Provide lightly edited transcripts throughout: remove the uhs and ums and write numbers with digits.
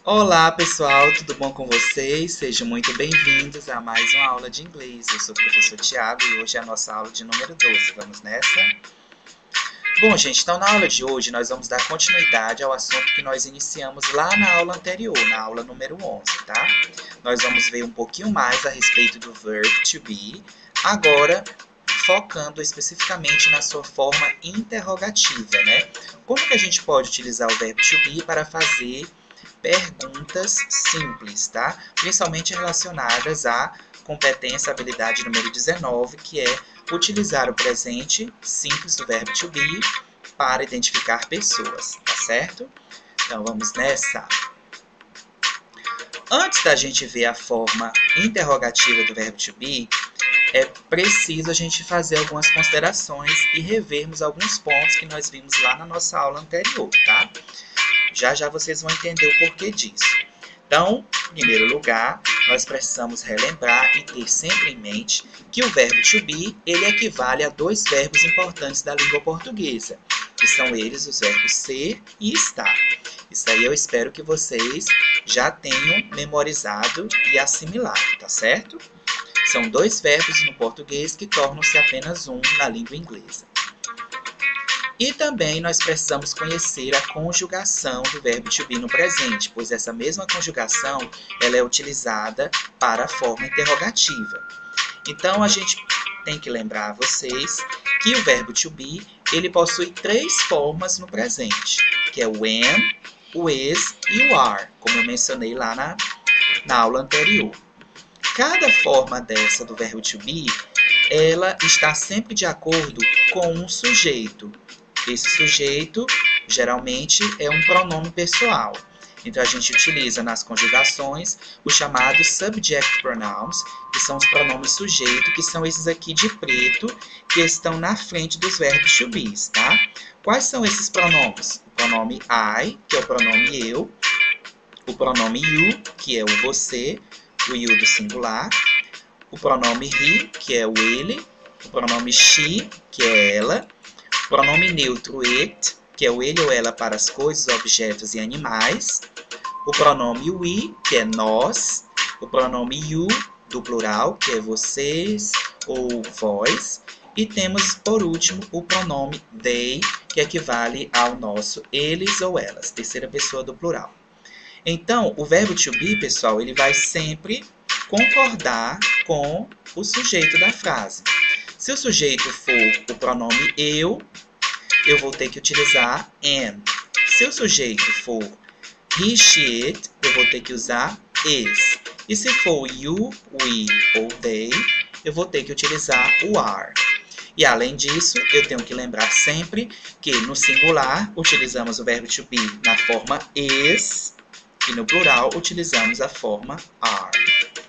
Olá pessoal, tudo bom com vocês? Sejam muito bem-vindos a mais uma aula de inglês. Eu sou o professor Tiago e hoje é a nossa aula de número 12. Vamos nessa? Bom, gente, então na aula de hoje nós vamos dar continuidade ao assunto que nós iniciamos lá na aula anterior, na aula número 11, tá? Nós vamos ver um pouquinho mais a respeito do verb to be, agora focando especificamente na sua forma interrogativa, né? Como que a gente pode utilizar o verbo to be para fazer perguntas simples, tá? Principalmente relacionadas à competência, habilidade número 19, que é utilizar o presente simples do verbo to be para identificar pessoas, tá certo? Então vamos nessa. Antes da gente ver a forma interrogativa do verbo to be, é preciso a gente fazer algumas considerações e revermos alguns pontos que nós vimos lá na nossa aula anterior, tá? Já já vocês vão entender o porquê disso. Então, em primeiro lugar, nós precisamos relembrar e ter sempre em mente que o verbo to be, ele equivale a dois verbos importantes da língua portuguesa, que são eles os verbos ser e estar. Isso aí eu espero que vocês já tenham memorizado e assimilado, tá certo? São dois verbos no português que tornam-se apenas um na língua inglesa. E também nós precisamos conhecer a conjugação do verbo to be no presente, pois essa mesma conjugação ela é utilizada para a forma interrogativa. Então, a gente tem que lembrar a vocês que o verbo to be ele possui três formas no presente, que é o am, o is e o are, como eu mencionei lá na aula anterior. Cada forma dessa do verbo to be, ela está sempre de acordo com um sujeito. Esse sujeito, geralmente, é um pronome pessoal. Então, a gente utiliza nas conjugações os chamados subject pronouns, que são os pronomes sujeito, que são esses aqui de preto, que estão na frente dos verbos to be, tá? Quais são esses pronomes? O pronome I, que é o pronome eu, o pronome you, que é o você, o you do singular, o pronome he, que é o ele, o pronome she, que é ela, o pronome neutro it, que é o ele ou ela para as coisas, objetos e animais, o pronome we, que é nós, o pronome you, do plural, que é vocês ou vós, e temos, por último, o pronome they, que equivale ao nosso eles ou elas, terceira pessoa do plural. Então, o verbo to be, pessoal, ele vai sempre concordar com o sujeito da frase. Se o sujeito for o pronome eu vou ter que utilizar am. Se o sujeito for he, she, it, eu vou ter que usar is. E se for you, we ou they, eu vou ter que utilizar o are. E além disso, eu tenho que lembrar sempre que no singular utilizamos o verbo to be na forma is e no plural utilizamos a forma are.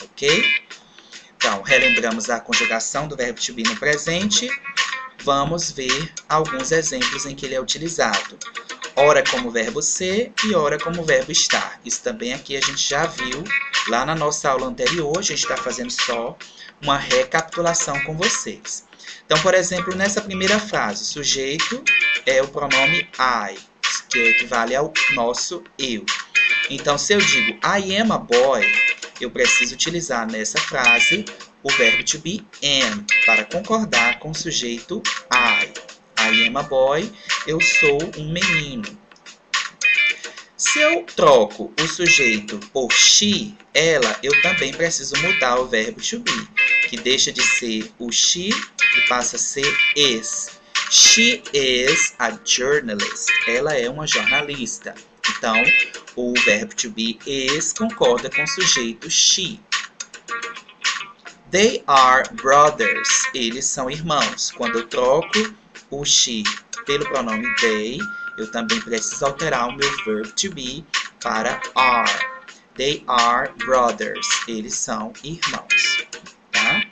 Ok? Então, relembramos a conjugação do verbo to be no presente. Vamos ver alguns exemplos em que ele é utilizado. Ora como verbo ser e ora como verbo estar. Isso também aqui a gente já viu lá na nossa aula anterior. A gente está fazendo só uma recapitulação com vocês. Então, por exemplo, nessa primeira frase, o sujeito é o pronome I, que equivale ao nosso eu. Então, se eu digo I am a boy, eu preciso utilizar nessa frase o verbo to be am, para concordar com o sujeito I. I am a boy, eu sou um menino. Se eu troco o sujeito por she, ela, eu também preciso mudar o verbo to be, que deixa de ser o she e passa a ser is. She is a journalist. Ela é uma jornalista. Então, o verbo to be is concorda com o sujeito she. They are brothers. Eles são irmãos. Quando eu troco o she pelo pronome they, eu também preciso alterar o meu verbo to be para are. They are brothers. Eles são irmãos. Tá?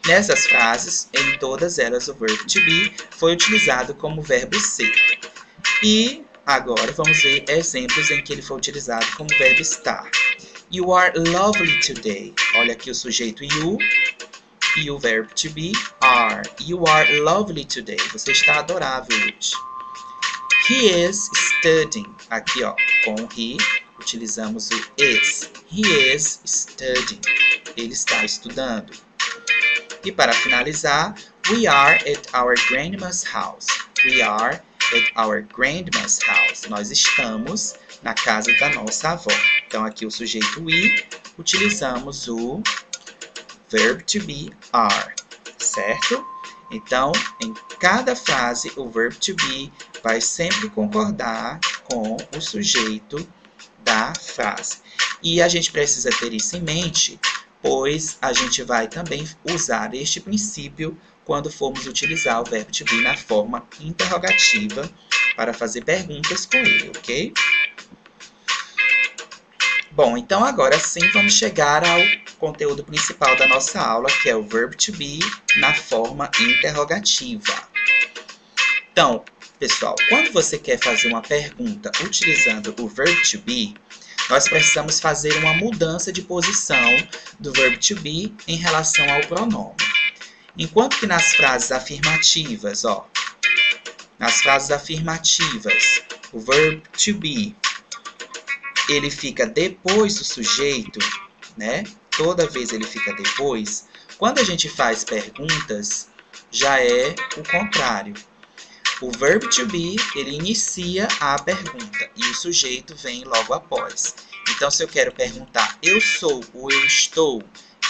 Nessas frases, em todas elas, o verbo to be foi utilizado como verbo ser. E agora vamos ver exemplos em que ele foi utilizado como verbo estar. You are lovely today. Olha aqui o sujeito you e o verbo to be are. You are lovely today. Você está adorável hoje. He is studying. Aqui, ó, com he. utilizamos o is. He is studying. Ele está estudando. E para finalizar, we are at our grandma's house. We are at our grandma's house. Nós estamos na casa da nossa avó. Então, aqui o sujeito we, utilizamos o verb to be are, certo? Então, em cada frase, o verb to be vai sempre concordar com o sujeito da frase. E a gente precisa ter isso em mente, pois a gente vai também usar este princípio quando formos utilizar o verbo to be na forma interrogativa para fazer perguntas com ele, ok? Bom, então agora sim vamos chegar ao conteúdo principal da nossa aula, que é o verbo to be na forma interrogativa. Então, pessoal, quando você quer fazer uma pergunta utilizando o verbo to be, nós precisamos fazer uma mudança de posição do verbo to be em relação ao pronome. Enquanto que nas frases afirmativas, nas frases afirmativas, o verbo to be, ele fica depois do sujeito, né? Toda vez ele fica depois. Quando a gente faz perguntas, já é o contrário. O verbo to be, ele inicia a pergunta e o sujeito vem logo após. Então, se eu quero perguntar eu sou ou eu estou,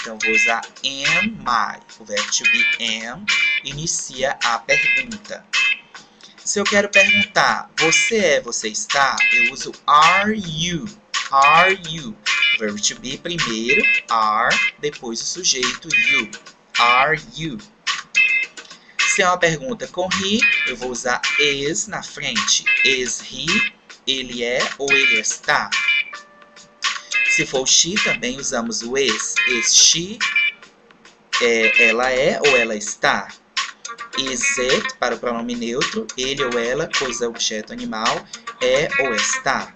então vou usar am, I. O verbo to be am inicia a pergunta. Se eu quero perguntar você está, eu uso are you. Are you. O verbo to be primeiro, are, depois o sujeito you. Are you. Se é uma pergunta com he, eu vou usar is na frente. Is he, ele é ou ele está. Se for she, também usamos o is. Is she, ela é ou ela está. Is it, para o pronome neutro, ele ou ela, coisa, objeto, animal, é ou está.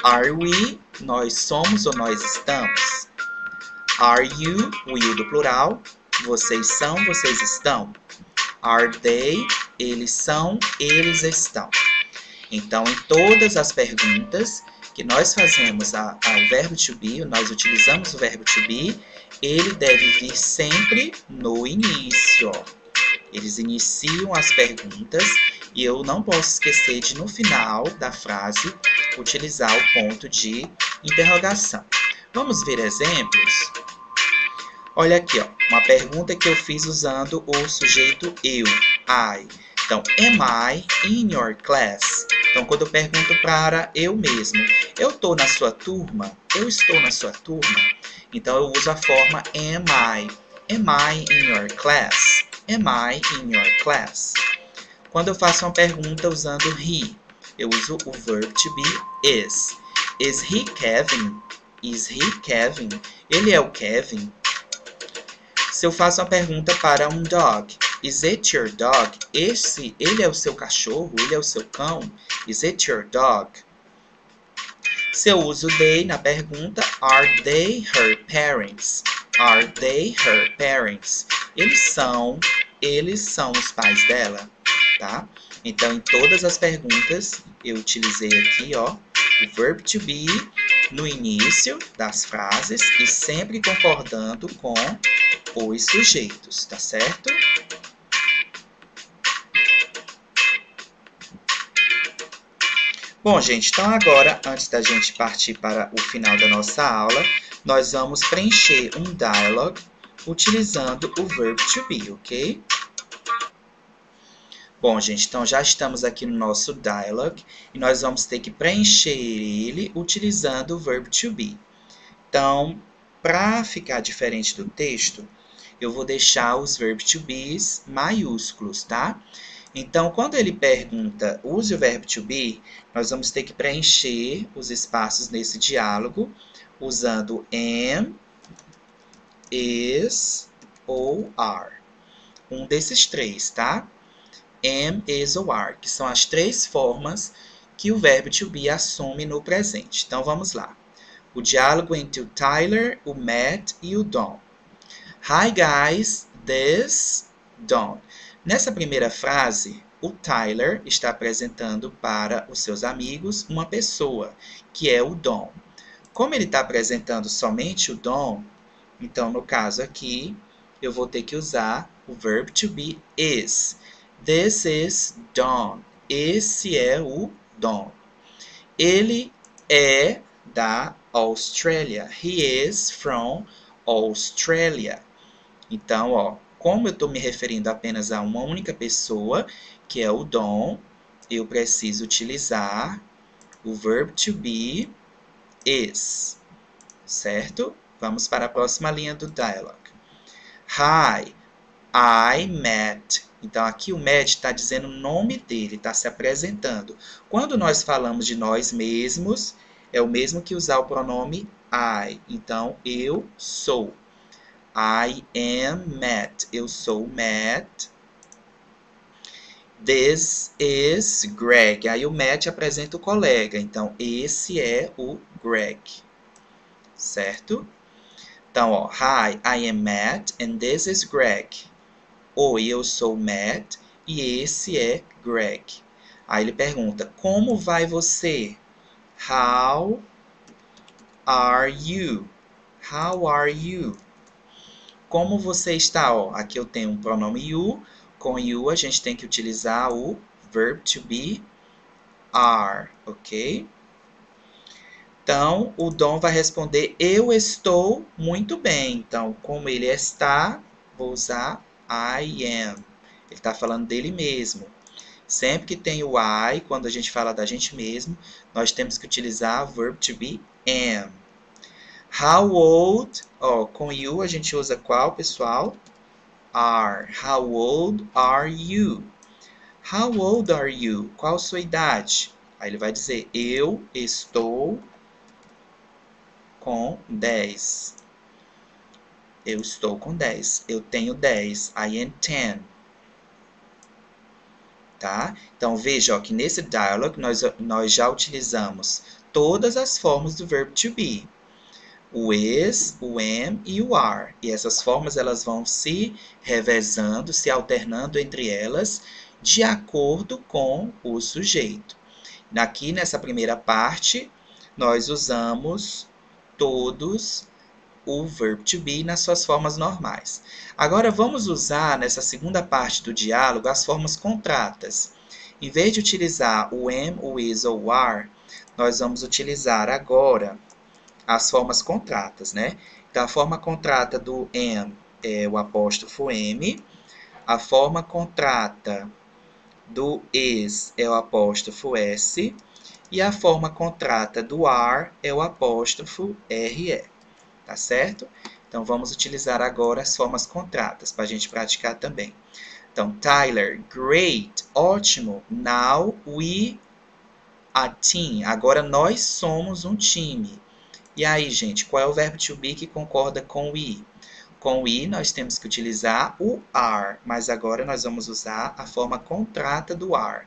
Are we, nós somos ou nós estamos. Are you, o you do plural, vocês são, vocês estão. Are they, eles são, eles estão. Então, em todas as perguntas que nós fazemos ao verbo to be, nós utilizamos o verbo to be, ele deve vir sempre no início. Eles iniciam as perguntas e eu não posso esquecer de, no final da frase, utilizar o ponto de interrogação. Vamos ver exemplos? Olha aqui, uma pergunta que eu fiz usando o sujeito eu, I. Então, am I in your class? Então, quando eu pergunto para eu mesmo, eu estou na sua turma? Eu estou na sua turma? Então, eu uso a forma am I. Am I in your class? Am I in your class? Quando eu faço uma pergunta usando he, eu uso o verb to be is. Is he Kevin? Is he Kevin? Ele é o Kevin? Se eu faço uma pergunta para um dog, is it your dog? Ele é o seu cachorro? Ele é o seu cão? Is it your dog? Se eu uso they na pergunta, are they her parents? Are they her parents? Eles são os pais dela, tá? Então, em todas as perguntas, eu utilizei aqui, o verb to be no início das frases e sempre concordando com os sujeitos, tá certo? Bom, gente, então agora, antes da gente partir para o final da nossa aula, nós vamos preencher um dialogue utilizando o verb to be, ok? Bom, gente, então já estamos aqui no nosso dialogue e nós vamos ter que preencher ele utilizando o verb to be. Então, para ficar diferente do texto, eu vou deixar os verb to be's maiúsculos, tá? Então, quando ele pergunta, use o verbo to be, nós vamos ter que preencher os espaços nesse diálogo usando am, is ou are. Um desses três, tá? Am, is ou are, que são as três formas que o verbo to be assume no presente. Então, vamos lá. O diálogo entre o Tyler, o Matt e o Don. Hi, guys, this Don. Nessa primeira frase, o Tyler está apresentando para os seus amigos uma pessoa, que é o Don. Como ele está apresentando somente o Don, então, no caso aqui, eu vou ter que usar o verb to be is. This is Don. Esse é o Don. Ele é da Austrália. He is from Australia. Então, ó, como eu estou me referindo apenas a uma única pessoa, que é o Don, eu preciso utilizar o verb to be is, certo? Vamos para a próxima linha do dialogue. Hi, I met. Então, aqui o met está dizendo o nome dele, está se apresentando. Quando nós falamos de nós mesmos, é o mesmo que usar o pronome I. Então, eu sou. I am Matt. Eu sou Matt. This is Greg. Aí o Matt apresenta o colega. Então, esse é o Greg. Certo? Então, ó, Hi, I am Matt and this is Greg. Oi, eu sou Matt e esse é Greg. Aí ele pergunta, como vai você? How are you? How are you? Como você está? Ó, aqui eu tenho um pronome you. Com you a gente tem que utilizar o verb to be are, ok? Então, o Dom vai responder, eu estou muito bem. Então, como ele está, vou usar I am. Ele está falando dele mesmo. Sempre que tem o I, quando a gente fala da gente mesmo, nós temos que utilizar o verb to be am. How old? Ó, com you a gente usa qual, pessoal? Are. How old are you? How old are you? Qual a sua idade? Aí ele vai dizer, eu estou com 10. Eu estou com 10. Eu tenho 10. I am 10. Tá? Então, veja ó, que nesse dialogue nós já utilizamos todas as formas do verbo to be. O is, o am e o are. E essas formas elas vão se revezando, se alternando entre elas, de acordo com o sujeito. Aqui nessa primeira parte, nós usamos todos o verb to be nas suas formas normais. Agora vamos usar nessa segunda parte do diálogo as formas contratas. Em vez de utilizar o am, o is ou o are, nós vamos utilizar agora as formas contratas, né? Então, a forma contrata do am é o apóstrofo M, a forma contrata do is é o apóstrofo S, e a forma contrata do are é o apóstrofo RE, tá certo? Então, vamos utilizar agora as formas contratas para a gente praticar também. Então, Tyler, great, ótimo, now we a team, agora nós somos um time. E aí, gente, qual é o verbo to be que concorda com o we? Com o we, nós temos que utilizar o are, mas agora nós vamos usar a forma contrata do are.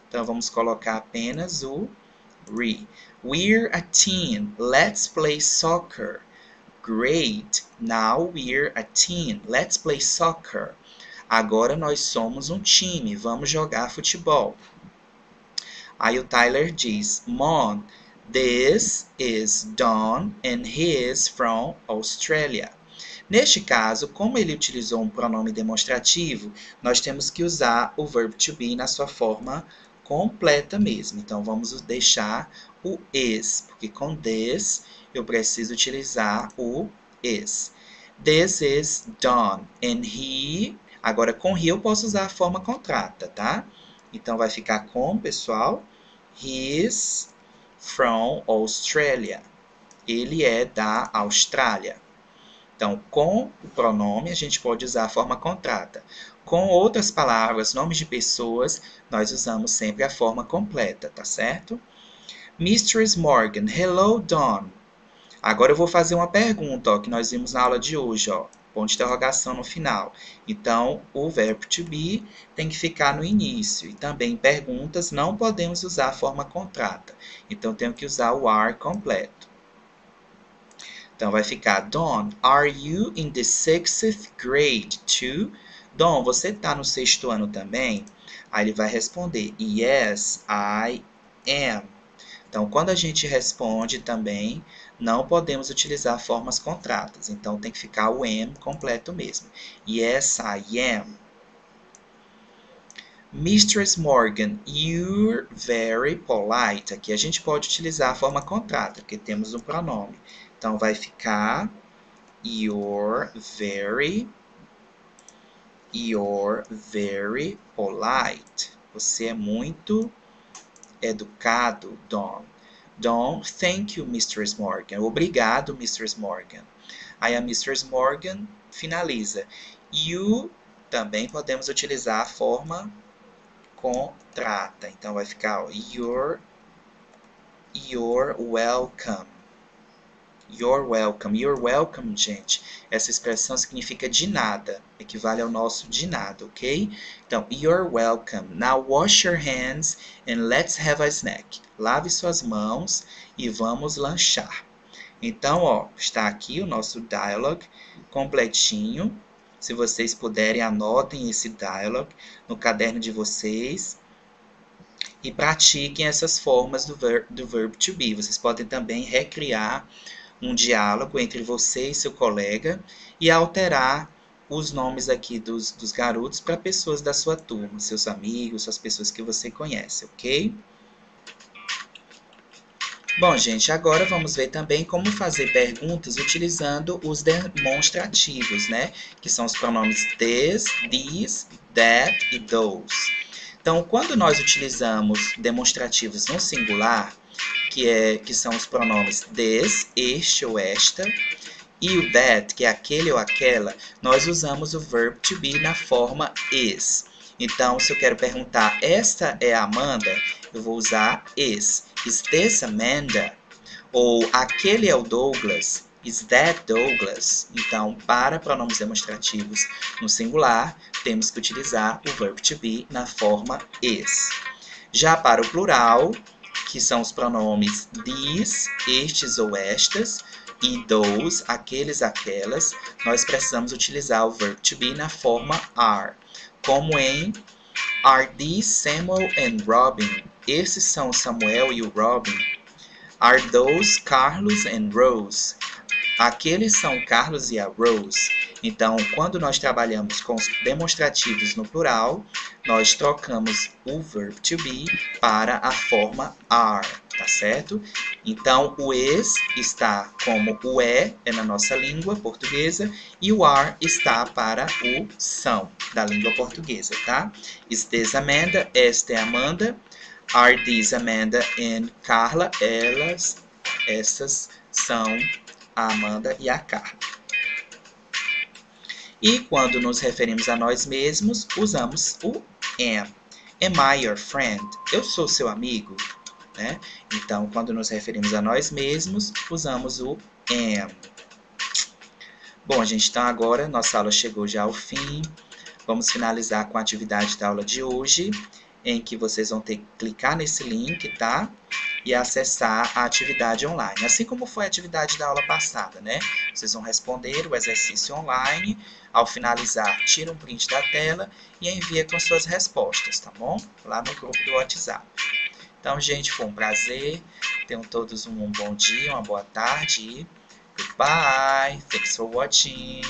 Então, vamos colocar apenas o re. We're a team. Let's play soccer. Great. Now we're a team. Let's play soccer. Agora nós somos um time. Vamos jogar futebol. Aí o Tyler diz, Mom, this is Don and he is from Australia. Neste caso, como ele utilizou um pronome demonstrativo, nós temos que usar o verb to be na sua forma completa mesmo. Então, vamos deixar o is, porque com this eu preciso utilizar o is. This is Don and he... Agora, com he eu posso usar a forma contrata, tá? Então, vai ficar com, pessoal, he is from Australia. Ele é da Austrália. Então, com o pronome, a gente pode usar a forma contrata. Com outras palavras, nomes de pessoas, nós usamos sempre a forma completa, tá certo? Mistress Morgan, hello, Don. Agora eu vou fazer uma pergunta, ó, que nós vimos na aula de hoje, ó. Ponto de interrogação no final. Então, o verbo to be tem que ficar no início. E também em perguntas não podemos usar a forma contrata. Então, tenho que usar o are completo. Então, vai ficar, Don, are you in the 6th grade too? Don, você está no 6º ano também? Aí ele vai responder, yes, I am. Então, quando a gente responde também, não podemos utilizar formas contratas. Então, tem que ficar o am completo mesmo. Yes, I am. Mistress Morgan, you're very polite. Aqui a gente pode utilizar a forma contrata, porque temos um pronome. Então, vai ficar you're very polite. Você é muito educado, Don. Don, thank you, Mistress Morgan. Obrigado, Mistress Morgan. Aí a Mistress Morgan finaliza. You também podemos utilizar a forma contrata. Então vai ficar ó, you're welcome. You're welcome. You're welcome, gente. Essa expressão significa de nada. Equivale ao nosso de nada, ok? Então, you're welcome. Now wash your hands and let's have a snack. Lave suas mãos e vamos lanchar. Então, ó, está aqui o nosso dialogue completinho. Se vocês puderem, anotem esse dialogue no caderno de vocês e pratiquem essas formas do verbo to be. Vocês podem também recriar um diálogo entre você e seu colega e alterar os nomes aqui dos garotos para pessoas da sua turma, seus amigos, suas pessoas que você conhece, ok? Bom, gente, agora vamos ver também como fazer perguntas utilizando os demonstrativos, né? Que são os pronomes this, that e those. Então, quando nós utilizamos demonstrativos no singular, que são os pronomes this, este ou esta, e o that, que é aquele ou aquela, nós usamos o verb to be na forma is. Então, se eu quero perguntar, esta é a Amanda, eu vou usar is. Is this Amanda? Ou aquele é o Douglas? Is that Douglas? Então, para pronomes demonstrativos no singular, temos que utilizar o verb to be na forma is. Já para o plural, que são os pronomes these, estes ou estas, e those, aqueles, aquelas, nós precisamos utilizar o verb to be na forma are. Como em Are these Samuel and Robin? Esses são o Samuel e o Robin. Are those Carlos and Rose? Aqueles são Carlos e a Rose. Então, quando nós trabalhamos com os demonstrativos no plural, nós trocamos o verb to be para a forma are, tá certo? Então, o is está como o é na nossa língua portuguesa e o are está para o são da língua portuguesa, tá? Is this Amanda? Esta é Amanda. Are these Amanda and Carla? Essas são a Amanda e a Carla. E quando nos referimos a nós mesmos, usamos o am. Am I your friend? Eu sou seu amigo? Né? Então, quando nos referimos a nós mesmos, usamos o am. Bom, gente, então agora nossa aula chegou já ao fim. Vamos finalizar com a atividade da aula de hoje, em que vocês vão ter que clicar nesse link, tá? E acessar a atividade online. Assim como foi a atividade da aula passada, né? Vocês vão responder o exercício online. Ao finalizar, tira um print da tela e envia com suas respostas, tá bom? Lá no grupo do WhatsApp. Então, gente, foi um prazer. Tenham todos um bom dia, uma boa tarde. Goodbye. Thanks for watching.